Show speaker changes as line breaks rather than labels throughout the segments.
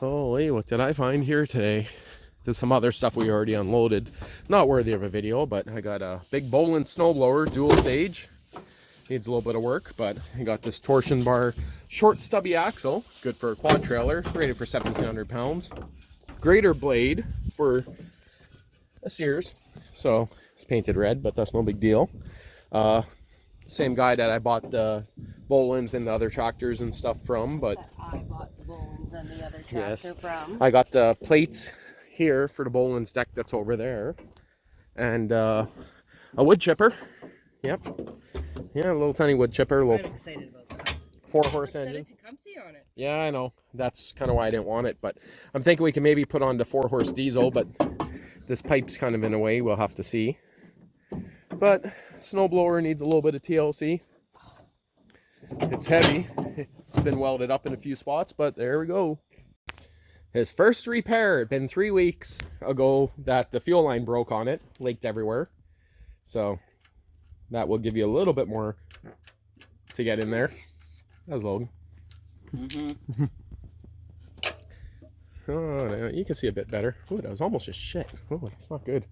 Holy, what did I find here today? There's some other stuff we already unloaded. Not worthy of a video, but I got a big Bolin snowblower, dual stage. Needs a little bit of work, but I got this torsion bar, short stubby axle, good for a quad trailer, rated for 1,700 pounds. Grater blade for a Sears, so it's painted red, but that's no big deal. Same guy that I bought the Bolins and the other tractors and stuff from, but
I bought the Bolins and the other tractor from.
I got the plates here for the Bolins deck that's over there, and a wood chipper. Yep. Yeah, a little tiny wood chipper.
I'm excited about that.
4-horse engine.
On it.
Yeah, I know. That's kind of why I didn't want it, but I'm thinking we can maybe put on the 4-horse diesel, but this pipe's kind of in a way. We'll have to see. But snowblower needs a little bit of TLC. It's heavy. It's been welded up in a few spots, but there we go. His first repair. It's been 3 weeks ago that the fuel line broke on it, leaked everywhere. So that will give you a little bit more to get in there.
Yes.
That was Logan. Oh, you can see a bit better. Oh, that was almost just shit. Oh, that's not good.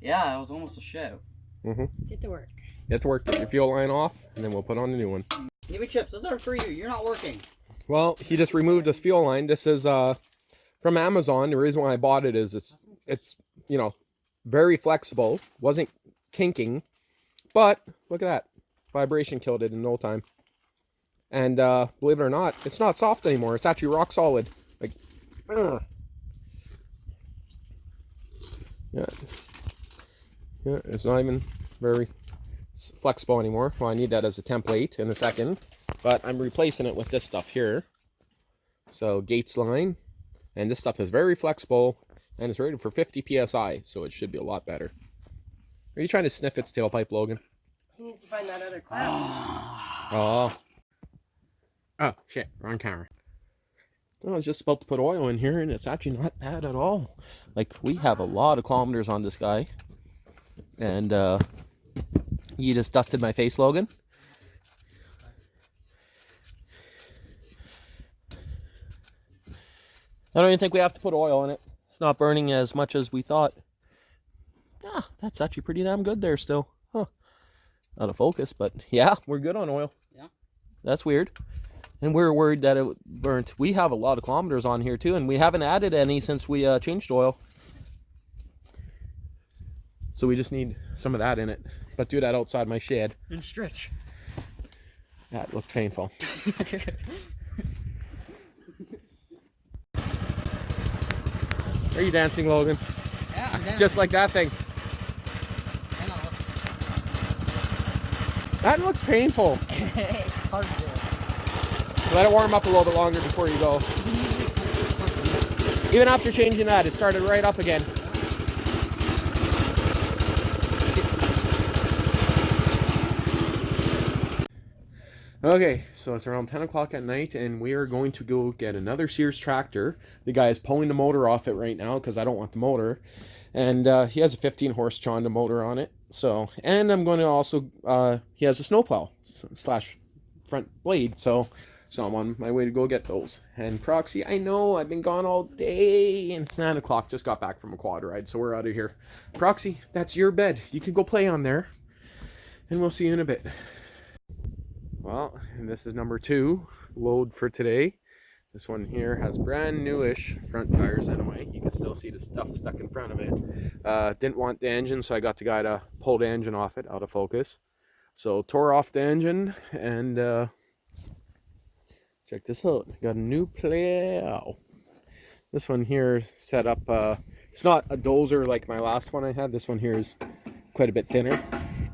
Yeah, it was almost a show.
Get to work.
Get to work, get your fuel line off, and then we'll put on a new one.
Give me chips. Those are for you. You're not working.
Well, he just removed this fuel line. This is from Amazon. The reason why I bought it is it's you know, very flexible. Wasn't kinking, but look at that. Vibration killed it in no time. And believe it or not, it's not soft anymore. It's actually rock solid. Like, yeah, it's not even very flexible anymore. Well, I need that as a template in a second, but I'm replacing it with this stuff here. So Gates line, and this stuff is very flexible, and it's rated for 50 psi, so it should be a lot better. Are you trying to sniff its tailpipe, Logan?
He needs to find that other cloud.
Oh, shit, wrong camera. I was just about to put oil in here, and it's actually not bad at all. Like, we have a lot of kilometers on this guy. And, you just dusted my face, Logan. I don't even think we have to put oil in it. It's not burning as much as we thought. Ah, that's actually pretty damn good there still. Huh. Out of focus, but yeah, we're good on oil.
Yeah.
That's weird. And we're worried that it burnt. We have a lot of kilometers on here too, and we haven't added any since we changed oil. So we just need some of that in it. But do that outside my shed.
And stretch.
That looked painful. Are you dancing, Logan?
Yeah, I'm dancing.
Just like that thing. That looks painful.
It's hard to do.
Let it warm up a little bit longer before you go. Even after changing that, it started right up again. Okay, so it's around 10 o'clock at night, and we are going to go get another Sears tractor. The guy is pulling the motor off it right now because I don't want the motor. And he has a 15-horse Chonda motor on it. So, and I'm going to also, he has a snowplow slash front blade. So I'm on my way to go get those. And Proxy, I know I've been gone all day, and it's 9 o'clock. Just got back from a quad ride, so we're out of here. Proxy, that's your bed. You can go play on there, and we'll see you in a bit. Well, and this is number 2 load for today. This one here has brand newish front tires anyway. You can still see the stuff stuck in front of it. Didn't want the engine, so I got the guy to pull the engine off it, out of focus. So tore off the engine, and check this out. Got a new Plow. This one here is set up, it's not a dozer like my last one I had. This one here is quite a bit thinner,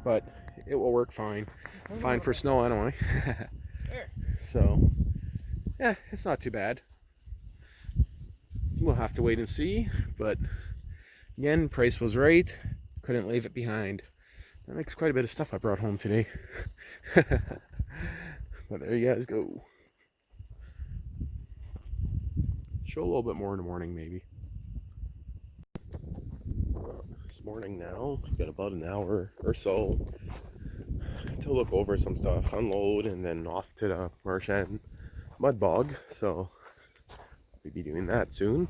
but it will work fine. Fine for snow anyway. So, yeah, it's not too bad. We'll have to wait and see, but again, price was right. Couldn't leave it behind. That makes quite a bit of stuff I brought home today. But there you guys go. Show a little bit more in the morning, maybe. This morning now, got about an hour or so to look over some stuff, unload, and then off to the merchant. mud bog, so we'll be doing that soon.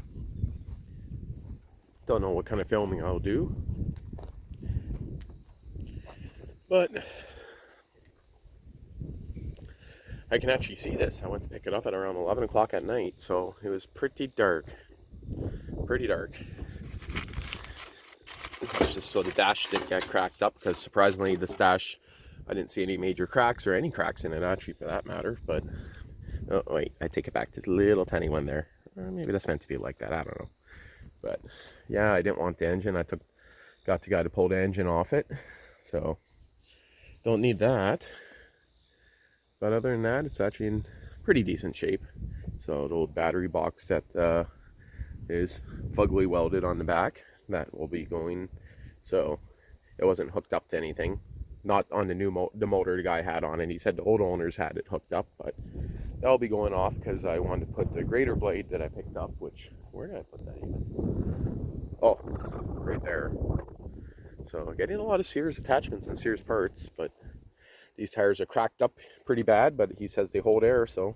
Don't know what kind of filming I'll do, but I can actually see this. I went to pick it up at around 11 o'clock at night, so it was pretty dark. Pretty dark. It's just so the dash didn't get cracked up, because surprisingly this dash, I didn't see any major cracks or any cracks in it actually for that matter. But oh wait, I take it back. This little tiny one there. Or maybe that's meant to be like that. I don't know. But yeah, I didn't want the engine. Got the guy to pull the engine off it, so don't need that. But other than that, it's actually in pretty decent shape. So the old battery box that is fugly welded on the back, that will be going. So it wasn't hooked up to anything. Not on the new the motor the guy had on it. He said the old owners had it hooked up, but that'll be going off because I wanted to put the grater blade that I picked up, which, where did I put that even? Oh, right there. So getting a lot of Sears attachments and Sears parts, but these tires are cracked up pretty bad, but he says they hold air, so,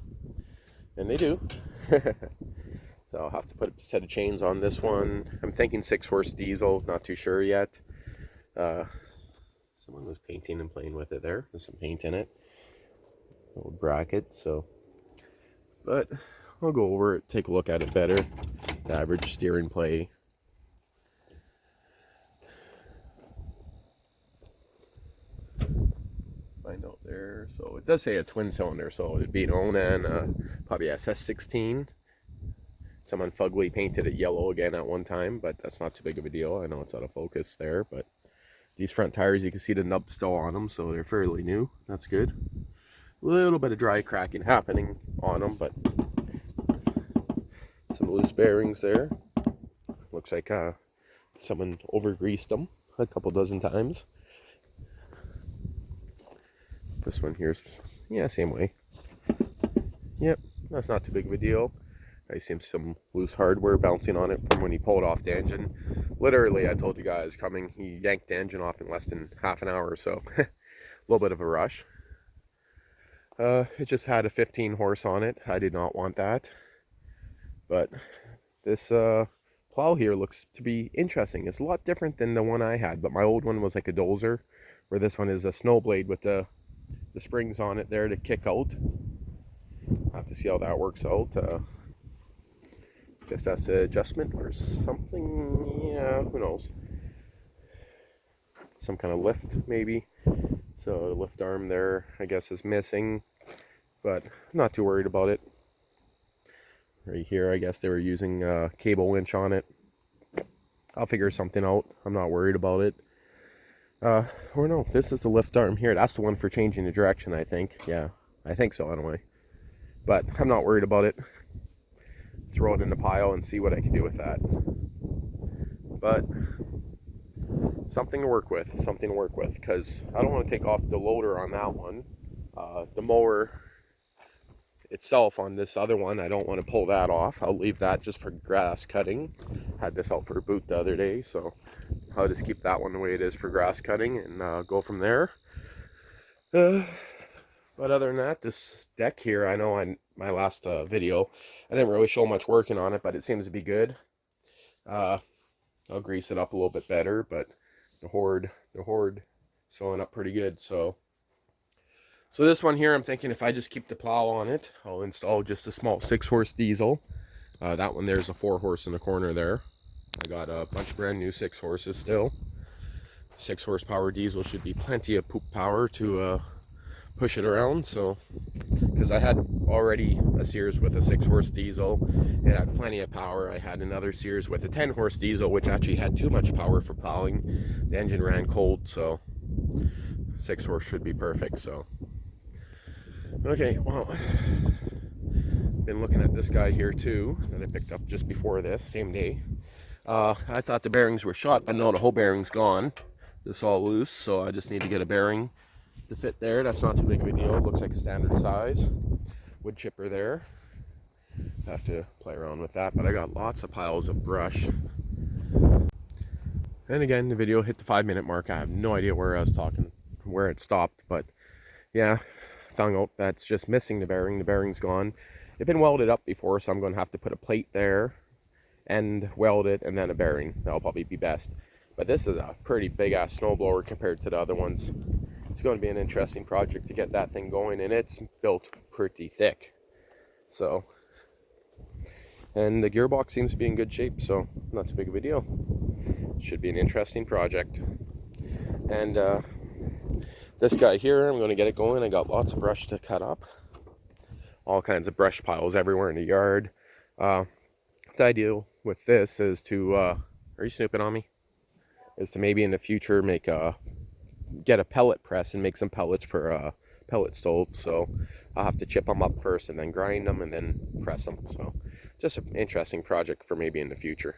and they do. So I'll have to put a set of chains on this one. I'm thinking 6-horse diesel, not too sure yet. Someone was painting and playing with it there. There's some paint in it. Little bracket, so. But I'll go over it, take a look at it better. The average steer and play. Find out there. So it does say a twin cylinder, so it'd be an Onan, probably SS16. Someone fugly painted it yellow again at one time, but that's not too big of a deal. I know it's out of focus there, but these front tires, you can see the nub still on them, so they're fairly new. That's good. A little bit of dry cracking happening on them, but some loose bearings there. Looks like someone over-greased them a couple dozen times. This one here's, yeah, same way. Yep, that's not too big of a deal. I see some loose hardware bouncing on it from when he pulled off the engine. Literally, I told you guys coming, he yanked the engine off in less than half an hour, so a little bit of a rush. It just had a 15 horse on it. I did not want that. But this plow here looks to be interesting. It's a lot different than the one I had, but my old one was like a dozer, where this one is a snow blade with the springs on it there to kick out. I'll have to see how that works out. Guess that's an adjustment for something, yeah, who knows. Some kind of lift, maybe. So the lift arm there, I guess, is missing, but I'm not too worried about it. Right here, I guess they were using a cable winch on it. I'll figure something out. I'm not worried about it. Or no, this is the lift arm here. That's the one for changing the direction, I think. Yeah, I think so anyway. But I'm not worried about it. Throw it in the pile and see what I can do with that. But something to work with, because I don't want to take off the loader on that one. The mower itself on this other one, I don't want to pull that off. I'll leave that just for grass cutting. Had this out for a boot the other day, so I'll just keep that one the way it is for grass cutting and go from there. But other than that, this deck here, I know in my last video, I didn't really show much working on it, but it seems to be good. I'll grease it up a little bit better, but the horde sewing up pretty good. So this one here, I'm thinking if I just keep the plow on it, I'll install just a small 6-horse diesel. That one there's a 4-horse in the corner there. I got a bunch of brand new 6 horses still. 6 horsepower diesel should be plenty of poop power to push it around. So because I had already a Sears with a 6-horse diesel, it had plenty of power. I had another Sears with a 10-horse diesel, which actually had too much power for plowing. The engine ran cold, so 6-horse should be perfect. So okay, well, been looking at this guy here too that I picked up just before this, same day. I thought the bearings were shot, but no, the whole bearing's gone. It's all loose, so I just need to get a bearing to fit there. That's not too big of a deal. It looks like a standard size. Wood chipper there. Have to play around with that, but I got lots of piles of brush. And again, the video hit the 5-minute mark. I have no idea where I was talking, where it stopped, but yeah, found out that's just missing the bearing. The bearing's gone. They've been welded up before, so I'm going to have to put a plate there and weld it, and then a bearing. That'll probably be best. But this is a pretty big ass snowblower compared to the other ones. It's going to be an interesting project to get that thing going, and it's built pretty thick. So, and the gearbox seems to be in good shape, so not too big of a deal. Should be an interesting project. And this guy here, I'm going to get it going. I got lots of brush to cut up. All kinds of brush piles everywhere in the yard. The idea with this is to, are you snooping on me? Is to maybe in the future make get a pellet press and make some pellets for a pellet stove. So I'll have to chip them up first and then grind them and then press them. So just an interesting project for maybe in the future.